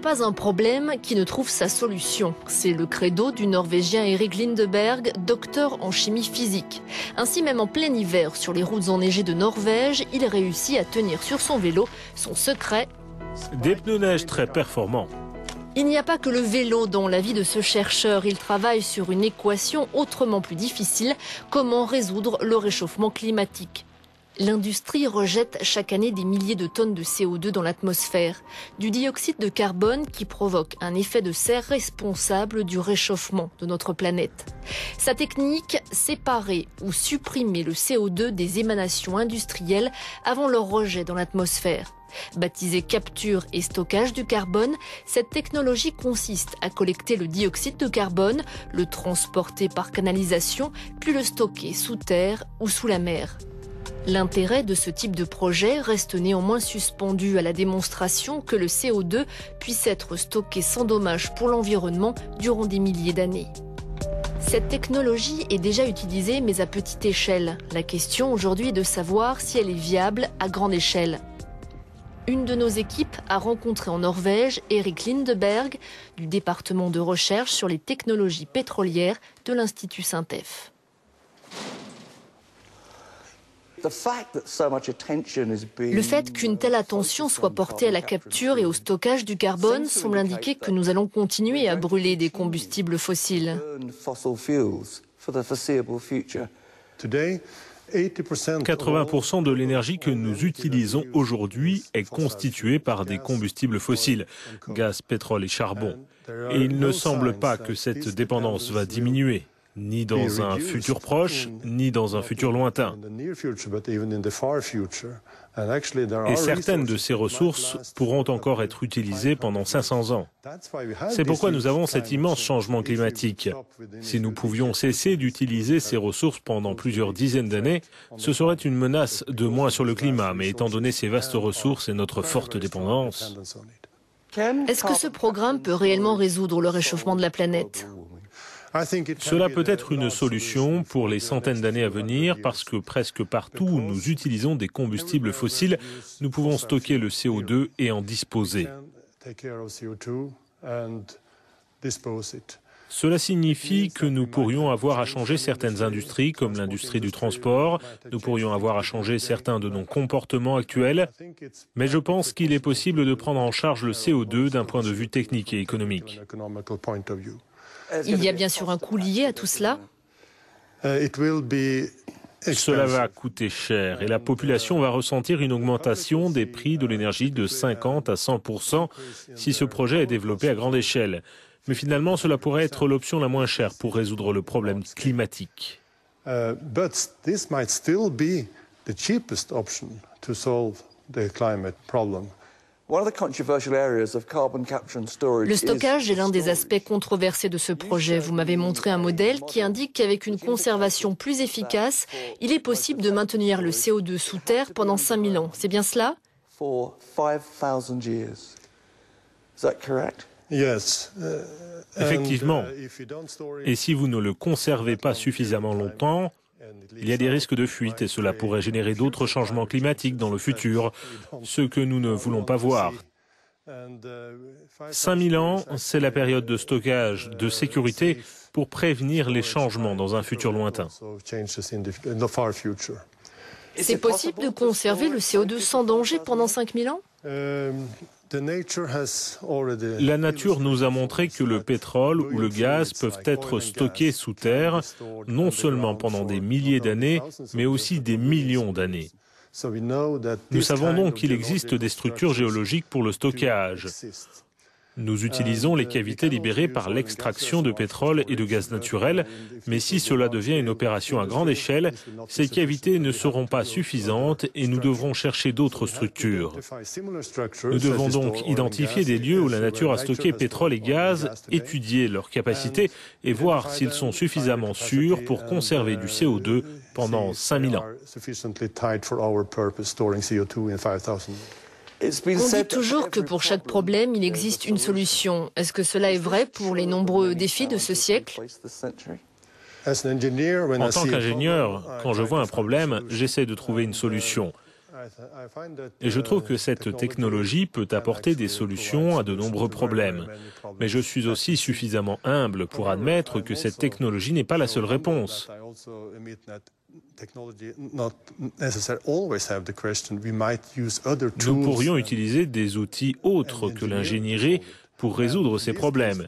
pas un problème qui ne trouve sa solution. C'est le credo du Norvégien Erik Lindeberg, docteur en chimie physique. Ainsi, même en plein hiver, sur les routes enneigées de Norvège, il réussit à tenir sur son vélo. Son secret: des pneus neige très performants. Il n'y a pas que le vélo dans la vie de ce chercheur. Il travaille sur une équation autrement plus difficile. Comment résoudre le réchauffement climatique? L'industrie rejette chaque année des milliers de tonnes de CO2 dans l'atmosphère, du dioxyde de carbone qui provoque un effet de serre responsable du réchauffement de notre planète. Sa technique: séparer ou supprimer le CO2 des émanations industrielles avant leur rejet dans l'atmosphère. Baptisée capture et stockage du carbone, cette technologie consiste à collecter le dioxyde de carbone, le transporter par canalisation, puis le stocker sous terre ou sous la mer. L'intérêt de ce type de projet reste néanmoins suspendu à la démonstration que le CO2 puisse être stocké sans dommage pour l'environnement durant des milliers d'années. Cette technologie est déjà utilisée, mais à petite échelle. La question aujourd'hui est de savoir si elle est viable à grande échelle. Une de nos équipes a rencontré en Norvège Erik Lindeberg du département de recherche sur les technologies pétrolières de l'Institut SINTEF. Le fait qu'une telle attention soit portée à la capture et au stockage du carbone semble indiquer que nous allons continuer à brûler des combustibles fossiles. 80% de l'énergie que nous utilisons aujourd'hui est constituée par des combustibles fossiles, gaz, pétrole et charbon. Et il ne semble pas que cette dépendance va diminuer, ni dans un futur proche, ni dans un futur lointain. Et certaines de ces ressources pourront encore être utilisées pendant 500 ans. C'est pourquoi nous avons cet immense changement climatique. Si nous pouvions cesser d'utiliser ces ressources pendant plusieurs dizaines d'années, ce serait une menace de moins sur le climat, mais étant donné ces vastes ressources et notre forte dépendance. Est-ce que ce programme peut réellement résoudre le réchauffement de la planète ? Cela peut être une solution pour les centaines d'années à venir parce que presque partout où nous utilisons des combustibles fossiles, nous pouvons stocker le CO2 et en disposer. Cela signifie que nous pourrions avoir à changer certaines industries comme l'industrie du transport, nous pourrions avoir à changer certains de nos comportements actuels, mais je pense qu'il est possible de prendre en charge le CO2 d'un point de vue technique et économique. Il y a bien sûr un coût lié à tout cela. Cela va coûter cher et la population va ressentir une augmentation des prix de l'énergie de 50 à 100% si ce projet est développé à grande échelle. Mais finalement, cela pourrait être l'option la moins chère pour résoudre le problème climatique. Le stockage est l'un des aspects controversés de ce projet. Vous m'avez montré un modèle qui indique qu'avec une conservation plus efficace, il est possible de maintenir le CO2 sous terre pendant 5000 ans. C'est bien cela ? Effectivement. Et si vous ne le conservez pas suffisamment longtemps, il y a des risques de fuite et cela pourrait générer d'autres changements climatiques dans le futur, ce que nous ne voulons pas voir. 5000 ans, c'est la période de stockage, de sécurité pour prévenir les changements dans un futur lointain. C'est possible de conserver le CO2 sans danger pendant 5000 ans ? La nature nous a montré que le pétrole ou le gaz peuvent être stockés sous terre, non seulement pendant des milliers d'années, mais aussi des millions d'années. Nous savons donc qu'il existe des structures géologiques pour le stockage. Nous utilisons les cavités libérées par l'extraction de pétrole et de gaz naturel, mais si cela devient une opération à grande échelle, ces cavités ne seront pas suffisantes et nous devrons chercher d'autres structures. Nous devons donc identifier des lieux où la nature a stocké pétrole et gaz, étudier leurs capacités et voir s'ils sont suffisamment sûrs pour conserver du CO2 pendant 5000 ans. On dit toujours que pour chaque problème, il existe une solution. Est-ce que cela est vrai pour les nombreux défis de ce siècle ? En tant qu'ingénieur, quand je vois un problème, j'essaie de trouver une solution. Et je trouve que cette technologie peut apporter des solutions à de nombreux problèmes. Mais je suis aussi suffisamment humble pour admettre que cette technologie n'est pas la seule réponse. Nous pourrions utiliser des outils autres que l'ingénierie pour résoudre ces problèmes.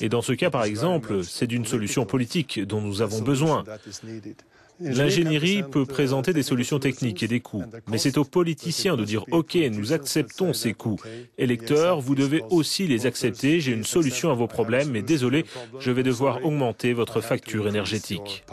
Et dans ce cas, par exemple, c'est d'une solution politique dont nous avons besoin. L'ingénierie peut présenter des solutions techniques et des coûts, mais c'est aux politiciens de dire « Ok, nous acceptons ces coûts. Électeurs, vous devez aussi les accepter, j'ai une solution à vos problèmes, mais désolé, je vais devoir augmenter votre facture énergétique. »